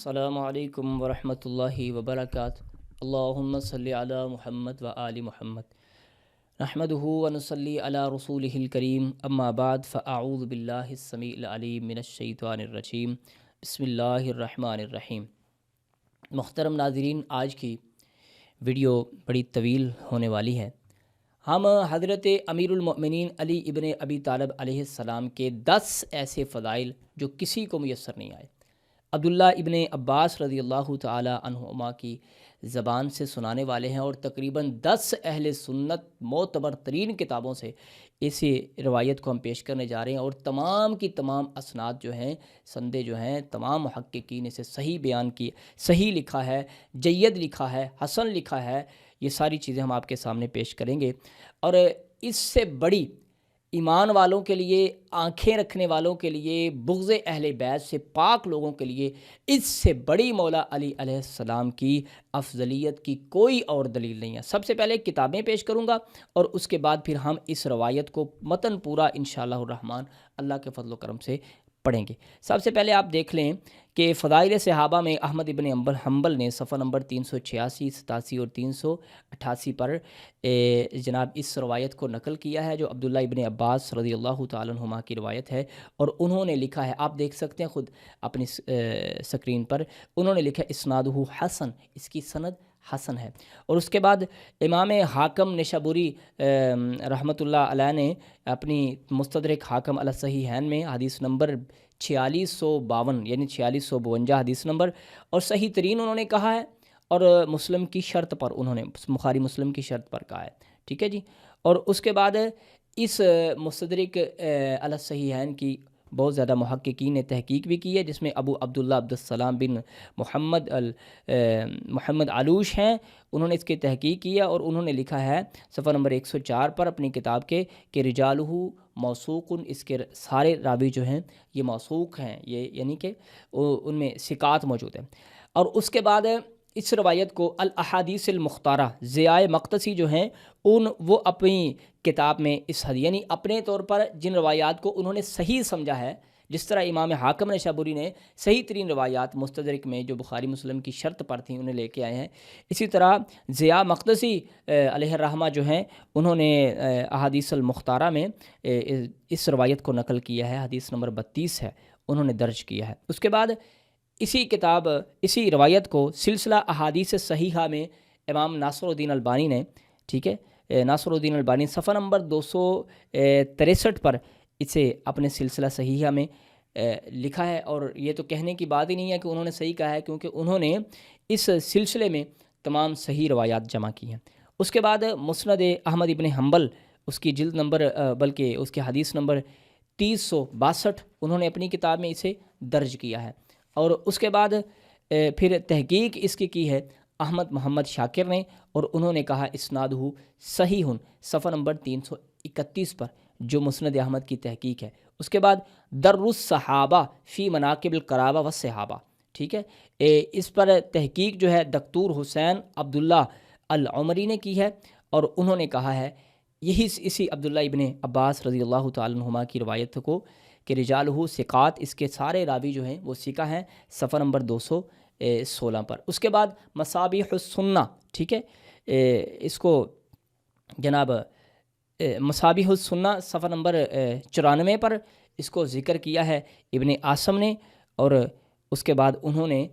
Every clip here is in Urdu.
السلام علیکم ورحمۃ اللہ وبرکاتہ۔ اللہم صلی علی محمد و آل محمد نحمدہ و نصلی علی رسولہ الکریم، اما بعد فاعوذ باللہ السمیع العلیم من الشیطان الرجیم، بسم اللہ الرحمن الرحیم۔ محترم ناظرین، آج کی ویڈیو بڑی طویل ہونے والی ہے۔ ہم حضرت امیر المؤمنین علی ابن ابی طالب علیہ السلام کے 10 ایسے فضائل جو کسی کو میسر نہیں آئے، عبداللہ ابن عباس رضی اللہ تعالی عنہما کی زبان سے سنانے والے ہیں، اور تقریباً 10 اہل سنت معتبر ترین کتابوں سے اسی روایت کو ہم پیش کرنے جا رہے ہیں، اور تمام کی تمام اسناد جو ہیں، سندیں جو ہیں، تمام محققین اسے صحیح بیان کی، صحیح لکھا ہے، جید لکھا ہے، حسن لکھا ہے۔ یہ ساری چیزیں ہم آپ کے سامنے پیش کریں گے، اور اس سے بڑی ایمان والوں کے لیے، آنکھیں رکھنے والوں کے لیے، بغض اہل بیت سے پاک لوگوں کے لیے اس سے بڑی مولا علی علیہ السلام کی افضلیت کی کوئی اور دلیل نہیں ہے۔ سب سے پہلے کتابیں پیش کروں گا، اور اس کے بعد پھر ہم اس روایت کو متن پورا انشاءاللہ الرحمن اللہ کے فضل و کرم سے پڑھیں گے۔ سب سے پہلے آپ دیکھ لیں کہ فضائل صحابہ میں احمد ابن حنبل نے صفحہ نمبر 386، 87 اور 388 پر جناب اس روایت کو نقل کیا ہے، جو عبداللہ ابن عباس رضی اللہ تعالیٰ عنہما کی روایت ہے، اور انہوں نے لکھا ہے، آپ دیکھ سکتے ہیں خود اپنی سکرین پر، انہوں نے لکھا اسنادہ حسن، اس کی سند حسن ہے۔ اور اس کے بعد امام حاکم نشابوری رحمۃ اللہ علیہ نے اپنی مستدرک حاکم علی الصحیحین میں حدیث نمبر 4652 یعنی 4652 حدیث نمبر، اور صحیح ترین انہوں نے کہا ہے، اور مسلم کی شرط پر انہوں نے، بخاری مسلم کی شرط پر کہا ہے، ٹھیک ہے جی۔ اور اس کے بعد اس مستدرک علی الصحیحین کی بہت زیادہ محققین نے تحقیق بھی کی ہے، جس میں ابو عبداللہ عبدالسلام بن محمد علوش ہیں، انہوں نے اس کی تحقیق کی ہے، اور انہوں نے لکھا ہے صفحہ نمبر 104 پر اپنی کتاب کے کہ رجالہ موثوق، اس کے سارے راوی جو ہیں یہ موثوق ہیں، یہ یعنی کہ ان میں ثقات موجود ہیں۔ اور اس کے بعد اس روایت کو الاحادیث المختارہ ضیاء مقدسی جو ہیں وہ اپنی کتاب میں اس حدیث یعنی اپنے طور پر جن روایات کو انہوں نے صحیح سمجھا ہے، جس طرح امام حاکم نشابوری نے صحیح ترین روایات مستدرک میں جو بخاری مسلم کی شرط پر تھیں انہیں لے کے آئے ہیں، اسی طرح ضیاء مقدسی علیہ الرحمہ جو ہیں انہوں نے احادیث المختارہ میں اس روایت کو نقل کیا ہے، حدیث نمبر 32 ہے، انہوں نے درج کیا ہے۔ اس کے بعد اسی روایت کو سلسلہ احادیث صحیحہ میں امام ناصر الدین البانی نے، ٹھیک ہے، ناصر الدین البانی صفحہ نمبر 263 پر اسے اپنے سلسلہ صحیحہ میں لکھا ہے، اور یہ تو کہنے کی بات ہی نہیں ہے کہ انہوں نے صحیح کہا ہے، کیونکہ انہوں نے اس سلسلے میں تمام صحیح روایات جمع کی ہیں۔ اس کے بعد مسند احمد ابن حنبل، اس کی جلد نمبر بلکہ اس کے حدیث نمبر 3062 انہوں نے اپنی کتاب میں اسے درج کیا ہے۔ اور اس کے بعد پھر تحقیق اس کی ہے احمد محمد شاکر نے، اور انہوں نے کہا اسنادہ صحیح، صفحہ نمبر 331 پر جو مسند احمد کی تحقیق ہے۔ اس کے بعد در الصحابہ فی مناقب القرابہ والصحابہ، ٹھیک ہے، اس پر تحقیق جو ہے دکتور حسین عبداللہ العمری نے کی ہے، اور انہوں نے کہا ہے اسی عبداللہ ابن عباس رضی اللہ تعالیٰ عنہما کی روایت کو کہ رجالہ ثقات، اس کے سارے راوی جو ہیں وہ ثقہ ہیں، صفحہ نمبر 216 پر۔ اس کے بعد مصابیح السنہ، ٹھیک ہے، اس کو جناب مصابیح السنہ صفحہ نمبر 94 پر اس کو ذکر کیا ہے ابن عاصم نے، اور اس کے بعد انہوں نے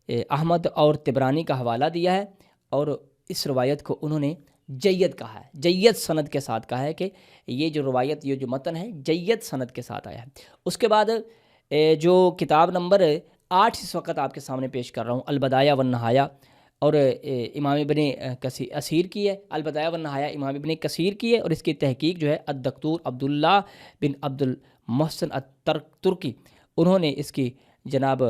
احمد اور طبرانی کا حوالہ دیا ہے، اور اس روایت کو انہوں نے جید کہا ہے، جید سند کے ساتھ کہا ہے کہ یہ جو روایت، یہ جو متن ہے جید سند کے ساتھ آیا ہے۔ اس کے بعد جو کتاب نمبر 8 اس وقت آپ کے سامنے پیش کر رہا ہوں، البدایہ والنہایہ، اور امام ابن اسیر کی ہے، البدایہ والنہایہ امام ابن کثیر کی ہے، اور اس کی تحقیق جو ہے الدکتور عبداللہ بن عبد المحسن الترکی، انہوں نے اس کی جناب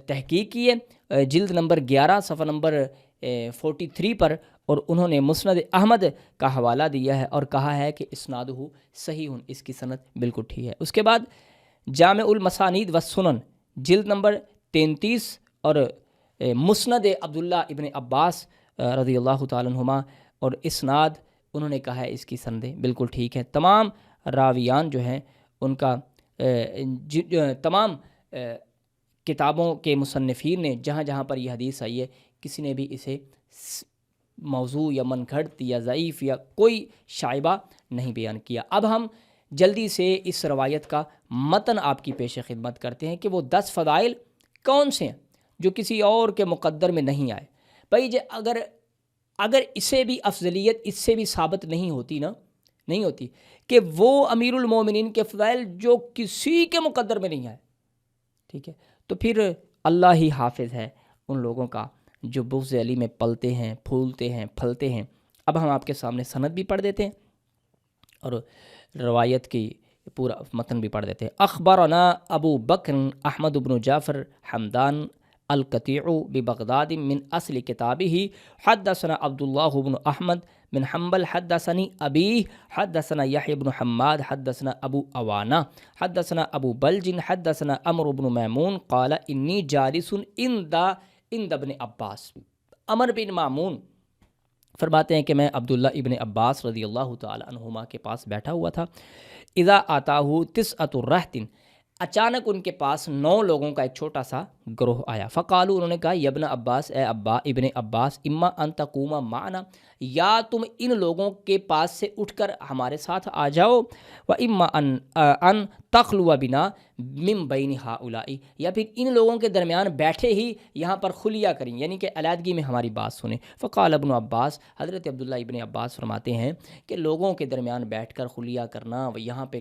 تحقیق کی ہے، جلد نمبر 11 صفحہ نمبر 43 پر، اور انہوں نے مسند احمد کا حوالہ دیا ہے اور کہا ہے کہ اسنادہ صحیح، اس کی سند بالکل ٹھیک ہے۔ اس کے بعد جامع المسانید والسنن جلد نمبر 33 اور مسند عبداللہ ابن عباس رضی اللہ تعالیٰ عنہما، اور اسناد انہوں نے کہا ہے اس کی سندیں بالکل ٹھیک ہے۔ تمام راویان جو ہیں ان کا تمام کتابوں کے مصنفین نے جہاں جہاں پر یہ حدیث آئی ہے کسی نے بھی اسے موضوع یا من گھڑت یا ضعیف یا کوئی شائبہ نہیں بیان کیا۔ اب ہم جلدی سے اس روایت کا متن آپ کی پیش خدمت کرتے ہیں کہ وہ 10 فضائل کون سے ہیں جو کسی اور کے مقدر میں نہیں آئے۔ بھائی اگر اسے بھی افضلیت اس سے بھی ثابت نہیں ہوتی کہ وہ امیر المومنین کے فضائل جو کسی کے مقدر میں نہیں آئے، ٹھیک ہے، تو پھر اللہ ہی حافظ ہے ان لوگوں کا جو بغض علی میں پلتے ہیں، پھولتے ہیں، پھلتے ہیں۔ اب ہم آپ کے سامنے سند بھی پڑھ دیتے ہیں اور روایت کی پورا متن بھی پڑھ دیتے ہیں۔ اخبرنا ابو بکر احمد بن جعفر حمدان القطیع ببغداد من اصل کتابہ حدثنا عبد اللہ بن احمد بن حنبل حدثنی ابی حدثنا یحیی بن حماد حدثنا ابو عوانہ حدثنا ابو بلج حدثنا عمرو بن میمون قال انی جالس عند ابن عباس۔ عمر بن مامون فرماتے ہیں کہ میں عبداللہ ابن عباس رضی اللہ تعالی عنہما کے پاس بیٹھا ہوا تھا۔ اذا آتاہ تسعۃ رہط، اچانک ان کے پاس 9 لوگوں کا ایک چھوٹا سا گروہ آیا۔ فقالوا، انہوں نے کہا، یا ابن عباس، اے ابن عباس، اما ان تقوم معنا، یا تم ان لوگوں کے پاس سے اٹھ کر ہمارے ساتھ آ جاؤ، و اما ان تخلو بنا من بین ہؤلاء، یا پھر ان لوگوں کے درمیان بیٹھے ہی یہاں پر خلیہ کریں، یعنی کہ علیحدگی میں ہماری بات سنیں۔ فقال ابن عباس، حضرت عبداللہ ابن عباس فرماتے ہیں کہ لوگوں کے درمیان بیٹھ کر خلیہ کرنا، یہاں پہ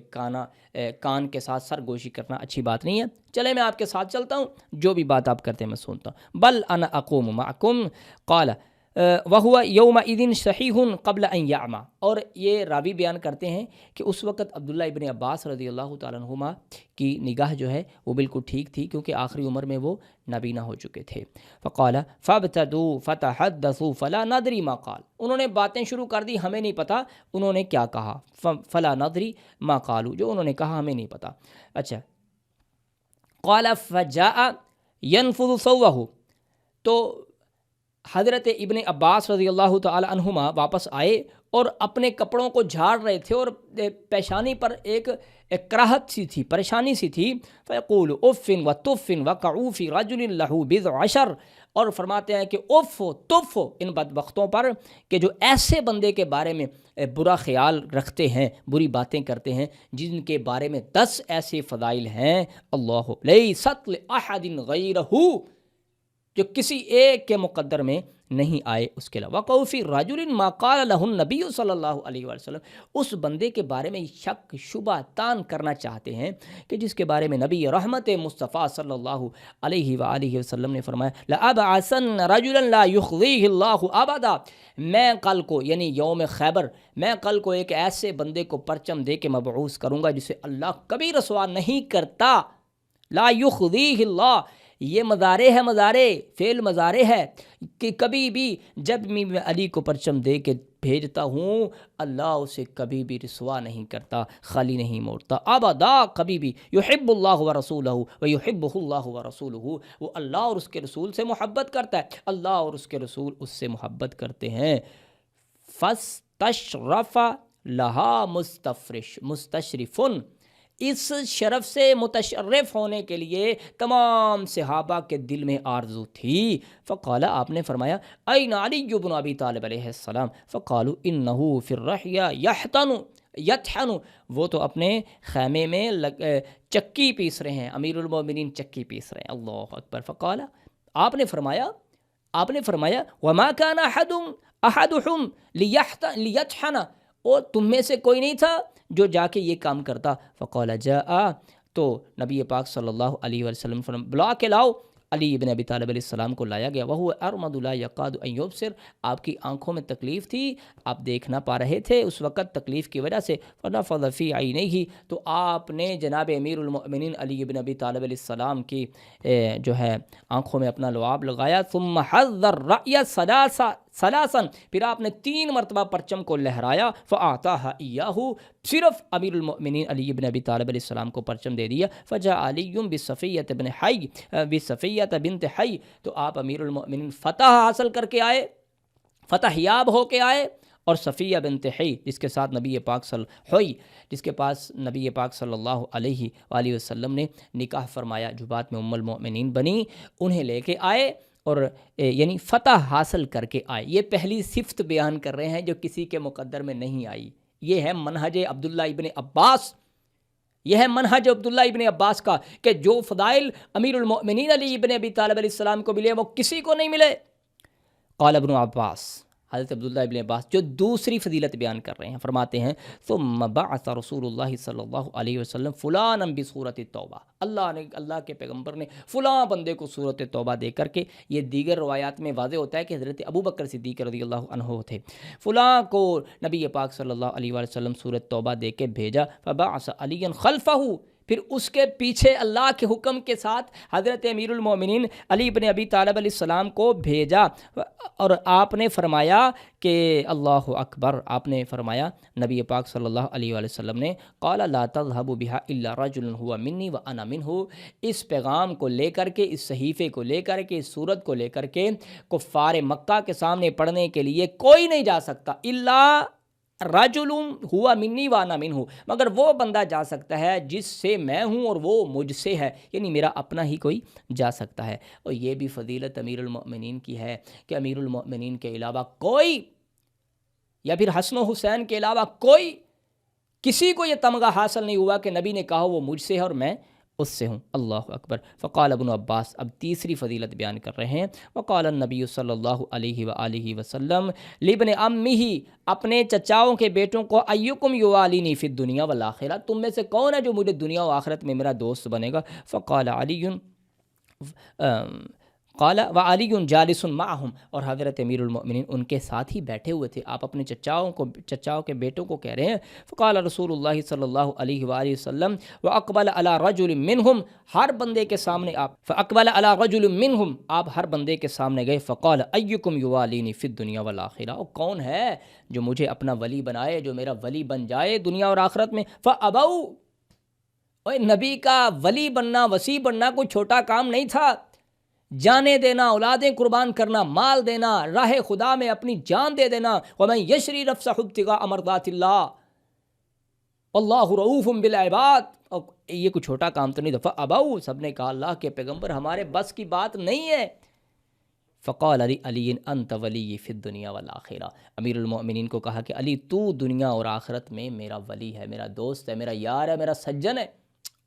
کان کے ساتھ سرگوشی کرنا اچھی بات نہیں ہے، چلے میں آپ کے ساتھ چلتا ہوں، جو بھی بات آپ کرتے ہیں میں سنتا ہوں۔ بل انا اقوم معکم قال وہو یومئذ صحیح قبل ان یعمی، اور یہ راوی بیان کرتے ہیں کہ اس وقت عبداللہ ابن عباس رضی اللہ تعالیٰ عنہما کی نگاہ جو ہے وہ بالکل ٹھیک تھی، کیونکہ آخری عمر میں وہ نابینا ہو چکے تھے۔ فقال فابتدوا فتحدثوا فلا ندری ما قال، انہوں نے باتیں شروع کر دی، ہمیں نہیں پتہ انہوں نے کیا کہا، فلا ندری ما قالوا، جو انہوں نے کہا ہمیں نہیں پتہ۔ اچھا، قال فجاء ينفض ثوبه، تو حضرت ابن عباس رضی اللہ تعالی عنہما واپس آئے اور اپنے کپڑوں کو جھاڑ رہے تھے اور پیشانی پر ایک کراہت سی تھی، پریشانی سی تھی۔ فیقول اف و تف وقعوا فی رجل له بضع عشر، اور فرماتے ہیں کہ اف تف ان بدبختوں پر کہ جو ایسے بندے کے بارے میں برا خیال رکھتے ہیں، بری باتیں کرتے ہیں، جن کے بارے میں 10 ایسے فضائل ہیں، اللہ لیست لأحد غیرہ، جو کسی ایک کے مقدر میں نہیں آئے اس کے علاوہ۔ وقعوا فی رجل ما قال له النبی صلی اللہ علیہ وسلم، اس بندے کے بارے میں شک شبہ تان کرنا چاہتے ہیں کہ جس کے بارے میں نبی رحمت مصطفیٰ صلی اللہ علیہ وآلہ وسلم نے فرمایا لأبعثن رجلا لا یخزیہ اللہ ابدا، میں کل کو، یعنی یوم خیبر، میں کل کو ایک ایسے بندے کو پرچم دے کے مبعوث کروں گا جسے اللہ کبھی رسوا نہیں کرتا۔ لا یخزیہ اللہ، یہ مضارع ہے، مضارع فعل مضارع ہے کہ کبھی بھی جب میں علی کو پرچم دے کے بھیجتا ہوں اللہ اسے کبھی بھی رسوا نہیں کرتا، خالی نہیں موڑتا، ابدا، کبھی بھی۔ یحب اللہ و رسولہ و یحبہ اللہ و رسولہ، وہ اللہ اور اس کے رسول سے محبت کرتا ہے، اللہ اور اس کے رسول اس سے محبت کرتے ہیں۔ فاستشرف لہا مستشرفن، اس شرف سے متشرف ہونے کے لیے تمام صحابہ کے دل میں آرزو تھی۔ فقال، آپ نے فرمایا، این علی بن ابی طالب علیہ السلام؟ فقالوا انہ فی الرحیہ یطحن، وہ تو اپنے خیمے میں چکی پیس رہے ہیں، امیر المومنین چکی پیس رہے ہیں، اللہ اکبر۔ فقال، آپ نے فرمایا وما کان احدہم لیطحن، اور تم میں سے کوئی نہیں تھا جو جا کے یہ کام کرتا۔ فقال جاء، تو نبی پاک صلی اللہ علیہ وسلم فرمایا بلا کے لاؤ، علی ابن ابی طالب علیہ السلام کو لایا گیا۔ وہو ارمد لا یکاد ان یبصر، آپ کی آنکھوں میں تکلیف تھی، آپ دیکھ نہ پا رہے تھے اس وقت تکلیف کی وجہ سے۔ فنفض فی عینیہ، تو آپ نے جناب امیر المؤمنین علی ابن ابی طالب علیہ السلام کی جو ہے آنکھوں میں اپنا لعاب لگایا۔ ثم حذ الرأی ثلاثا، پھر آپ نے 3 مرتبہ پرچم کو لہرایا۔ فاعطاها ایاہ، صرف امیر المؤمنین علی ابن ابی طالب علیہ السلام کو پرچم دے دیا۔ فجاء علی بصفیہ بنت حی، تو آپ امیر المؤمنین فتح حاصل کر کے آئے، فتح یاب ہو کے آئے، اور صفیہ بنت حی جس کے ساتھ نبی پاک جس کے پاس نبی پاک صلی اللہ علیہ وآلہ وسلم نے نکاح فرمایا، جو بعد میں ام المؤمنین بنی، انہیں لے کے آئے اور یعنی فتح حاصل کر کے آئے۔ یہ پہلی صفت بیان کر رہے ہیں جو کسی کے مقدر میں نہیں آئی۔ یہ ہے منہج عبداللہ ابن عباس، یہ ہے منہج عبداللہ ابن عباس کا کہ جو فضائل امیر المؤمنین علی ابن ابی طالب علیہ السلام کو ملے وہ کسی کو نہیں ملے۔ قال ابن عباس، حضرت عبداللہ ابن عباس جو دوسری فضیلت بیان کر رہے ہیں، فرماتے ہیں ثم بعث رسول اللہ صلی اللہ علیہ وسلم فلانا بصورت توبہ، اللہ کے پیغمبر نے فلاں بندے کو صورت توبہ دے کر کے، یہ دیگر روایات میں واضح ہوتا ہے کہ حضرت ابو بکر صدیق رضی اللہ عنہ تھے، فلاں کو نبی پاک صلی اللہ علیہ وسلم صورت توبہ دے کے بھیجا، فبعث علی خلفہ، پھر اس کے پیچھے اللہ کے حکم کے ساتھ حضرت امیر المومنین علی بن ابی طالب علیہ السلام کو بھیجا، اور آپ نے فرمایا کہ اللہ اکبر، آپ نے فرمایا نبی پاک صلی اللہ علیہ وآلہ وسلم نے قال لا تذهب بها الا رجل هو منی وانا منه، اس پیغام کو لے کر کے، اس صحیفے کو لے کر کے، اس صورت کو لے کر کے کفار مکہ کے سامنے پڑھنے کے لیے کوئی نہیں جا سکتا، الا رجل ہوا منی وانا منہ، مگر وہ بندہ جا سکتا ہے جس سے میں ہوں اور وہ مجھ سے ہے، یعنی میرا اپنا ہی کوئی جا سکتا ہے۔ اور یہ بھی فضیلت امیر المؤمنین کی ہے کہ امیر المؤمنین کے علاوہ کوئی، یا پھر حسن و حسین کے علاوہ کوئی، کسی کو یہ تمغہ حاصل نہیں ہوا کہ نبی نے کہا وہ مجھ سے ہے اور میں اس سے ہوں۔ اللہ اکبر۔ فقال ابن عباس، اب تیسری فضیلت بیان کر رہے ہیں، وقال النبی صلی اللہ علیہ وآلہ وسلم لابن عمہ، اپنے چچاؤں کے بیٹوں کو، ایکم یوالینی فی الدنیا والآخرہ، تم میں سے کون ہے جو مجھے دنیا و آخرت میں میرا دوست بنے گا؟ فقال علی قال وعلی جالس معہم، اور حضرت امیر المؤمنین ان کے ساتھ ہی بیٹھے ہوئے تھے۔ آپ اپنے چچاؤں کے بیٹوں کو کہہ رہے ہیں، فقال رسول اللہ صلی اللہ علیہ وآلہ وسلم واقبل علی رجل منہم، ہر بندے کے سامنے آپ، فاقبل علی رجل منہم، آپ ہر بندے کے سامنے گئے، فقال ایکم یوالینی فی الدنیا والآخرہ، اور کون ہے جو مجھے اپنا ولی بنائے، جو میرا ولی بن جائے دنیا اور آخرت میں؟ فابوا، اور نبی کا ولی بننا، وصی بننا کوئی چھوٹا کام نہیں تھا، جانیں دینا، اولادیں قربان کرنا، مال دینا، راہ خدا میں اپنی جان دے دینا، ومن یشری نفسہ ابتغاء مرضات اللہ واللہ رؤوف بالعباد، اور یہ کوئی چھوٹا کام تو نہیں تھا۔ فابوا، سب نے کہا اللہ کے پیغمبر ہمارے بس کی بات نہیں ہے۔ فقال علی انت ولی فی الدنیا والآخرہ، امیر المؤمنین کو کہا کہ علی تو دنیا اور آخرت میں میرا ولی ہے، میرا دوست ہے، میرا یار ہے، میرا سجن ہے۔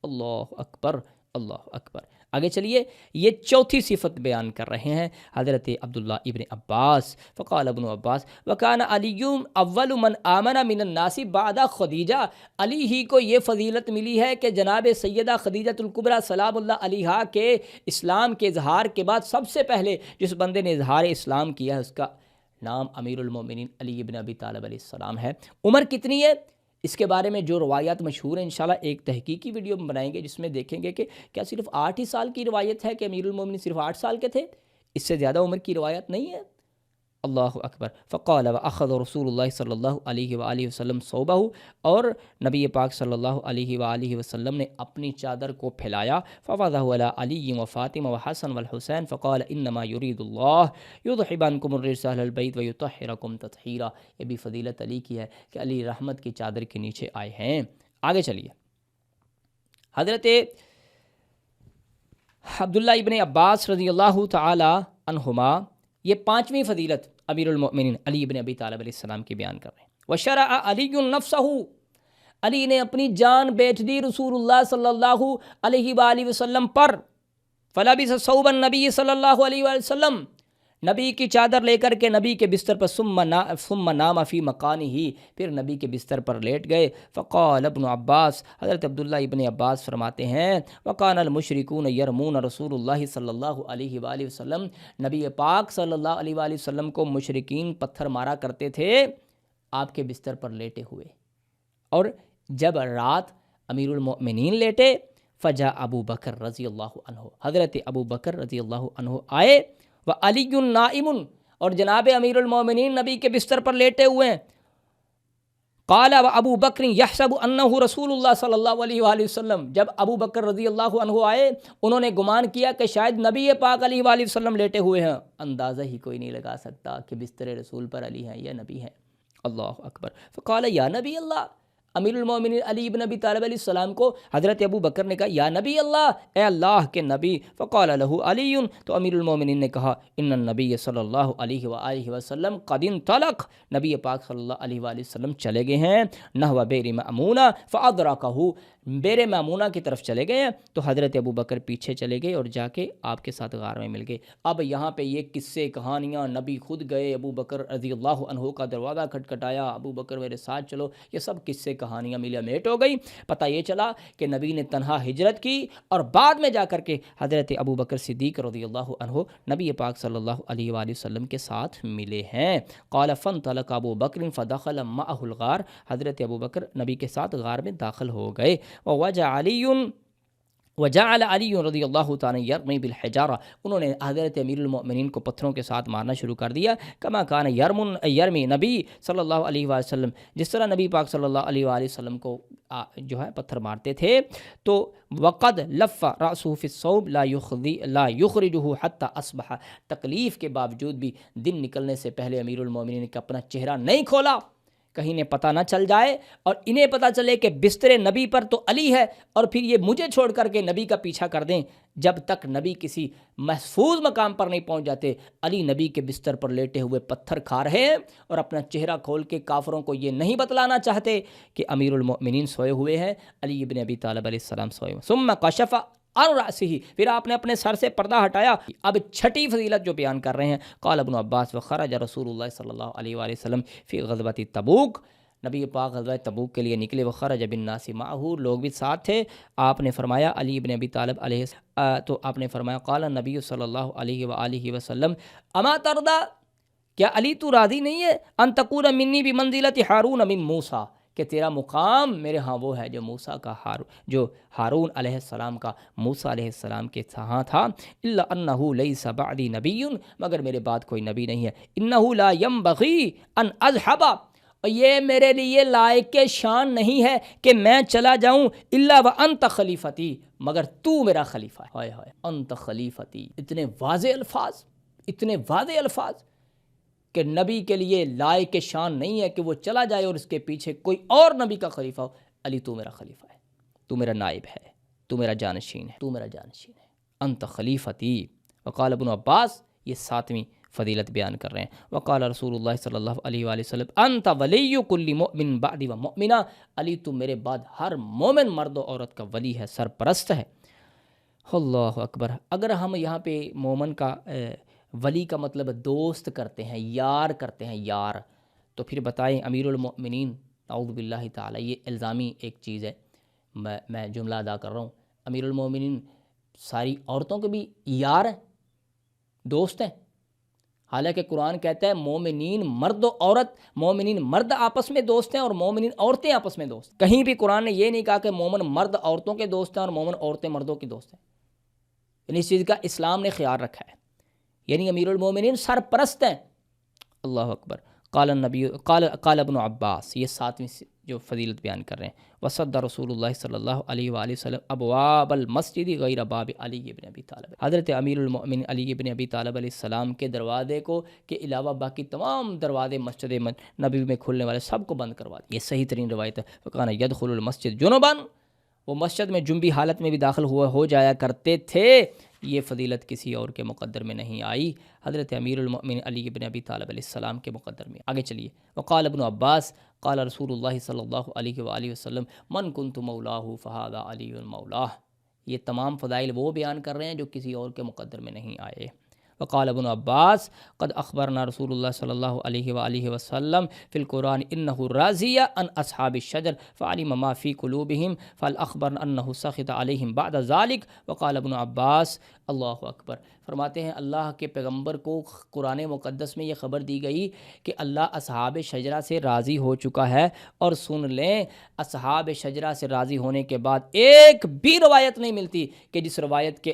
اللہ اکبر، اللہ اکبر۔ آگے چلیے، یہ چوتھی صفت بیان کر رہے ہیں حضرت عبداللہ ابن عباس۔ فقال ابن عباس وکان علی اول من آمن من الناس بعد خدیجہ، علی ہی کو یہ فضیلت ملی ہے کہ جناب سیدہ خدیجۃ الکبریٰ سلام اللہ علیہا کے اسلام کے اظہار کے بعد سب سے پہلے جس بندے نے اظہار اسلام کیا ہے اس کا نام امیر المؤمنین علی ابن ابی طالب علیہ السلام ہے۔ عمر کتنی ہے اس کے بارے میں جو روایات مشہور ہیں، انشاءاللہ ایک تحقیقی ویڈیو ہم بنائیں گے جس میں دیکھیں گے کہ کیا صرف 8 ہی سال کی روایت ہے کہ امیر المومنین صرف 8 سال کے تھے، اس سے زیادہ عمر کی روایت نہیں ہے۔ اللہ اکبر۔ فقال واخذ رسول اللہ صلی اللہ علیہ وآلہ وسلم ثوبہ، اور نبی پاک صلی اللہ علیہ وآلہ وسلم نے اپنی چادر کو پھیلایا، فوضعہ علی علی وفاطمہ وحسن والحسین، فقال انما یرید اللہ یذہب عنکم الرجس اہل البیت ویطہرکم تطہیرا۔ یہ بھی فضیلت علی کی ہے کہ علی رحمت کی چادر کے نیچے آئے ہیں۔ آگے چلیے، حضرت عبداللہ ابن عباس رضی اللہ تعالی عنہما یہ 5ویں فضیلت امیر المؤمنین علی ابن ابی طالب علیہ السلام کی بیان کر رہے ہیں۔ وشرع علی نفسہ، علی نے اپنی جان بیچ دی رسول اللہ صلی اللہ علیہ وآلہ وسلم پر، فلبس ثوب النبی صلی اللہ علیہ وآلہ وسلم، نبی کی چادر لے کر کے نبی کے بستر پر، ثم نام فی مکانہ، پھر نبی کے بستر پر لیٹ گئے۔ فقال ابن عباس، حضرت عبداللہ ابن عباس فرماتے ہیں، وکان المشرکون یرمون رسول اللہ صلی اللہ علیہ وآلہ وسلم، نبی پاک صلی اللہ علیہ وآلہ وسلم کو مشرکین پتھر مارا کرتے تھے آپ کے بستر پر لیٹے ہوئے، اور جب رات امیر المؤمنین لیٹے، فجاء ابو بکر رضی اللہ عنہ، حضرت ابو بکر رضی اللہ عنہ آئے، وعلی نائم، اور جناب امیر المومنین نبی کے بستر پر لیٹے ہوئے ہیں۔ قال ابو بکر یحسب انہ رسول اللہ صلی اللہ علیہ وآلہ وسلم، جب ابو بکر رضی اللہ عنہ آئے انہوں نے گمان کیا کہ شاید نبی پاک علیہ وآلہ وسلم لیٹے ہوئے ہیں، اندازہ ہی کوئی نہیں لگا سکتا کہ بستر رسول پر علی ہیں یا نبی ہیں۔ اللہ اکبر. فقال یا نبی اللہ، امیر المومنین علی بن ابی طالب علیہ السلام کو حضرت ابو بکر نے کہا یا نبی اللہ، اے اللہ کے نبی. فقال له علی، تو امیر المومنین نے کہا ان النبی صلی اللہ علیہ وآلہ وسلم قد انطلق، نبی پاک صلی اللہ علیہ وآلہ وسلم چلے گئے ہیں نحو بئر معمونہ فادرکہ، بئر معمونہ کی طرف چلے گئے ہیں. تو حضرت ابو بکر پیچھے چلے گئے اور جا کے آپ کے ساتھ غار میں مل گئے. اب یہاں پہ یہ قصے کہانیاں، نبی خود گئے، ابو بکر رضی اللہ عنہ کا دروازہ کھٹکھٹایا، ابو بکر میرے ساتھ چلو، یہ سب قصے کہانیاں ملا میٹ ہو گئی. پتہ یہ چلا کہ نبی نے تنہا ہجرت کی اور بعد میں جا کر کے حضرت ابو بکر صدیق رضی اللہ عنہ نبی پاک صلی اللہ علیہ وآلہ وسلم کے ساتھ ملے ہیں. قال فانطلق ابو بکر فدخل معه الغار، حضرت ابو بکر نبی کے ساتھ غار میں داخل ہو گئے. وجعل علی رضی اللہ تعالیٰ یرمی بالحجارہ، انہوں نے حضرت امیر المؤمنین کو پتھروں کے ساتھ مارنا شروع کر دیا. کما کان یرمی نبی صلی اللہ علیہ وآلہ وسلم، جس طرح نبی پاک صلی اللہ علیہ وآلہ وسلم کو جو ہے پتھر مارتے تھے. تو وقد لف رأسه فی الصوب لا یخرجہ حتی اصبح، تکلیف کے باوجود بھی دن نکلنے سے پہلے امیر المؤمنین نے اپنا چہرہ نہیں کھولا، کہیں نے پتہ نہ چل جائے اور انہیں پتہ چلے کہ بستر نبی پر تو علی ہے اور پھر یہ مجھے چھوڑ کر کے نبی کا پیچھا کر دیں. جب تک نبی کسی محفوظ مقام پر نہیں پہنچ جاتے، علی نبی کے بستر پر لیٹے ہوئے پتھر کھا رہے ہیں اور اپنا چہرہ کھول کے کافروں کو یہ نہیں بتلانا چاہتے کہ امیر المؤمنین سوئے ہوئے ہیں، علی ابن ابی طالب علیہ السلام سوئے ہوئے. ثم کشف عن رأسہ، پھر آپ نے اپنے سر سے پردہ ہٹایا. اب چھٹی فضیلت جو بیان کر رہے ہیں، قال ابن عباس وخرج رسول اللہ صلی اللہ علیہ وآلہ وسلم فی غزوۃ تبوک، نبی پاک غزوہ تبوک کے لیے نکلے. وخرج بالناس معہ، لوگ بھی ساتھ تھے. آپ نے فرمایا علی ابن ابی طالب علیہ، تو آپ نے فرمایا قال النبی صلی اللہ علیہ وآلہ وسلم اما ترضى، کیا علی تو راضی نہیں ہے ان تکون منی بمنزلۃ ہارون من موسیٰ، کہ تیرا مقام میرے ہاں وہ ہے جو موسیٰ کا جو ہارون علیہ السلام کا موسیٰ علیہ السلام کے ہاں تھا. الا انہ لیس بعدی نبی، مگر میرے بعد کوئی نبی نہیں ہے. انہ لا ینبغی ان اذهب، اور یہ میرے لیے لائق شان نہیں ہے کہ میں چلا جاؤں، الا وانت خلیفتی، مگر تو میرا خلیفہ ہے. ہائے ہائے، انت خلیفتی، اتنے واضح الفاظ کہ نبی کے لیے لائق شان نہیں ہے کہ وہ چلا جائے اور اس کے پیچھے کوئی اور نبی کا خلیفہ ہو. علی تو میرا خلیفہ ہے، تو میرا نائب ہے، تو میرا جانشین ہے، انت خلیفتی. وقال ابن عباس، یہ 7ویں فضیلت بیان کر رہے ہیں. وقال رسول اللہ صلی اللہ علیہ وآلہ وسلم انت ولی کل مؤمن بعدی و مؤمنہ، علی تو میرے بعد ہر مومن مرد و عورت کا ولی ہے، سرپرست ہے. اللہ اکبر. اگر ہم یہاں پہ مومن کا ولی کا مطلب دوست کرتے ہیں، یار کرتے ہیں، یار، تو پھر بتائیں امیر المؤمنین اعوذ باللہ تعالی، یہ الزامی ایک چیز ہے، میں جملہ ادا کر رہا ہوں. امیر المؤمنین ساری عورتوں کے بھی یار ہیں، دوست ہیں. حالانکہ قرآن کہتا ہے مومنین مرد و عورت، مومنین مرد آپس میں دوست ہیں اور مومنین عورتیں آپس میں دوست. کہیں بھی قرآن نے یہ نہیں کہا کہ مومن مرد عورتوں کے دوست ہیں اور مومن عورتیں مردوں کی دوست ہیں. یعنی اس چیز کا اسلام نے خیال رکھا ہے، یعنی امیر المومنین سرپرست ہیں. اللہ اکبر. قال ابن عباس، یہ 7ویں جو فضیلت بیان کر رہے ہیں. وصد رسول اللہ صلی اللہ علیہ وآلہ وسلم ابواب المسجد غیر باب علی ابن ابی طالب، حضرت امیر المؤمنین علی ابن ابی طالب علیہ السلام کے دروازے کو کے علاوہ باقی تمام دروازے مسجد نبی میں کھلنے والے سب کو بند کروا دیا. یہ صحیح ترین روایت ہے. وکان یدخل المسجد جنبا، وہ مسجد میں جنبی حالت میں بھی داخل ہو جایا کرتے تھے. یہ فضیلت کسی اور کے مقدر میں نہیں آئی، حضرت امیر المؤمنین علی ابن ابی طالب علیہ السلام کے مقدر میں. آگے چلیے. وقال ابن عباس قال رسول اللہ صلی اللہ علیہ وآلہ وسلم من کنت مولاہ فہذا علی مولاہ. یہ تمام فضائل وہ بیان کر رہے ہیں جو کسی اور کے مقدر میں نہیں آئے. وقال ابن عباس قد اخبرنا رسول اللہ صلی اللہ علیہ وآلہ وسلم فی القرآن انہ راضی عن اصحاب الشجر فعلم ما فی قلوبہم فالاخبرنا انہ سخط علیہم بعد ذالک. وقال ابن عباس، اللہ اکبر. فرماتے ہیں اللہ کے پیغمبر کو قرآن مقدس میں یہ خبر دی گئی کہ اللہ اصحاب شجرہ سے راضی ہو چکا ہے. اور سن لیں، اصحاب شجرہ سے راضی ہونے کے بعد ایک بھی روایت نہیں ملتی کہ جس روایت کے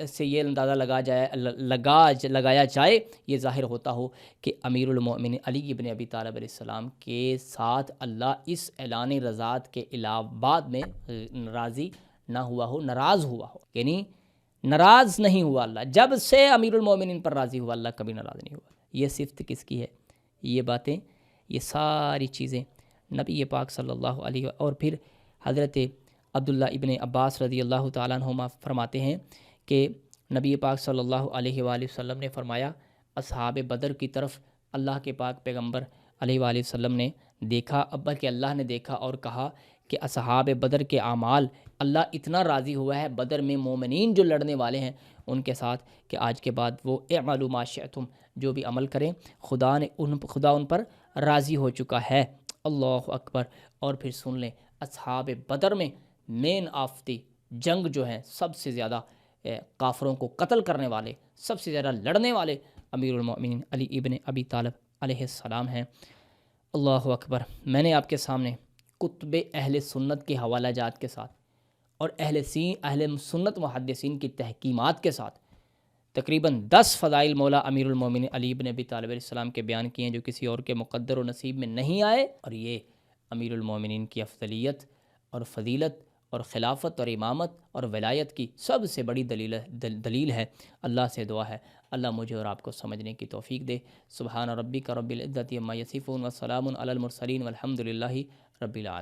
سے یہ اندازہ لگایا جائے، یہ ظاہر ہوتا ہو کہ امیر المؤمنین علی ابن ابی طالب علیہ السلام کے ساتھ اللہ اس اعلان رضاعت کے علاوہ بعد میں راضی نہ ہوا ہو، ناراض ہوا ہو. یعنی ناراض نہیں ہوا اللہ، جب سے امیر المؤمنین پر راضی ہوا اللہ کبھی ناراض نہیں ہوا. یہ صفت کس کی ہے؟ یہ باتیں یہ ساری چیزیں نبی پاک صلی اللہ علیہ اور پھر حضرت عبداللہ ابن عباس رضی اللہ تعالیٰ عنہما فرماتے ہیں کہ نبی پاک صلی اللہ علیہ وآلہ وسلم نے فرمایا اصحاب بدر کی طرف اللہ کے پاک پیغمبر علیہ وآلہ وسلم نے دیکھا، بلکہ اللہ نے دیکھا اور کہا کہ اصحاب بدر کے اعمال اللہ اتنا راضی ہوا ہے بدر میں مومنین جو لڑنے والے ہیں ان کے ساتھ کہ آج کے بعد وہ اعملوا ما شئتم جو بھی عمل کریں خدا ان پر راضی ہو چکا ہے۔ اللہ اکبر۔ اور پھر سن لیں اصحاب بدر میں مین آف دی جنگ جو ہیں سب سے زیادہ کافروں کو قتل کرنے والے، سب سے زیادہ لڑنے والے امیر المؤمنین علی ابن ابی طالب علیہ السلام ہیں۔ اللہ اکبر۔ میں نے آپ کے سامنے کتب اہل سنت کے حوالہ جات کے ساتھ اور اہل سنت محدثین کی تحکیمات کے ساتھ تقریباً 10 فضائل مولا امیر المومنین علی بن ابی طالب علیہ السلام کے بیان کیے ہیں جو کسی اور کے مقدر و نصیب میں نہیں آئے، اور یہ امیر المومنین کی افضلیت اور فضیلت اور خلافت اور امامت اور ولایت کی سب سے بڑی دلیل ہے۔ اللہ سے دعا ہے اللہ مجھے اور آپ کو سمجھنے کی توفیق دے۔ سبحان ربک رب العزت عما یصفون وسلام علی المرسلین والحمد للہ رب العالمین۔